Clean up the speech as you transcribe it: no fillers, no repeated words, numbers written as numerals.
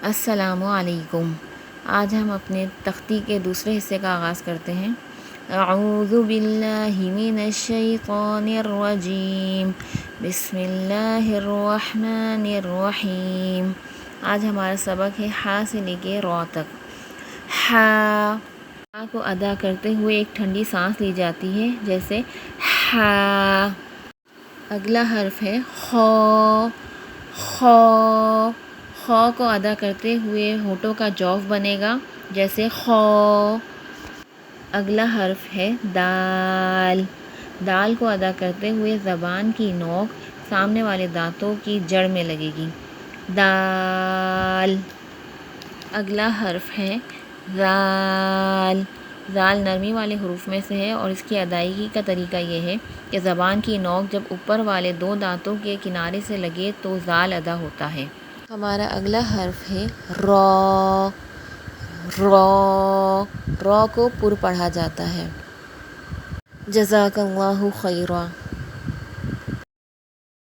السلام علیکم۔ آج ہم اپنے تختی کے دوسرے حصے کا آغاز کرتے ہیں۔ اعوذ باللہ من الشیطان الرجیم، بسم اللہ الرحمن الرحیم۔ آج ہمارا سبق ہے ہا سے لے کے را تک۔ ہا کو ادا کرتے ہوئے ایک ٹھنڈی سانس لی جاتی ہے، جیسے ہا۔ اگلا حرف ہے خا۔ خا کو ادا کرتے ہوئے ہونٹوں کا جوف بنے گا، جیسے خا۔ اگلا حرف ہے دال۔ دال کو ادا کرتے ہوئے زبان کی نوک سامنے والے دانتوں کی جڑ میں لگے گی، دال۔ اگلا حرف ہے ذال۔ ذال نرمی والے حروف میں سے ہے اور اس کی ادائیگی کا طریقہ یہ ہے کہ زبان کی نوک جب اوپر والے دو دانتوں کے کنارے سے لگے تو ذال ادا ہوتا ہے۔ ہمارا اگلا حرف ہے را۔ را کو پر پڑھا جاتا ہے۔ جزاک اللہ خیرا۔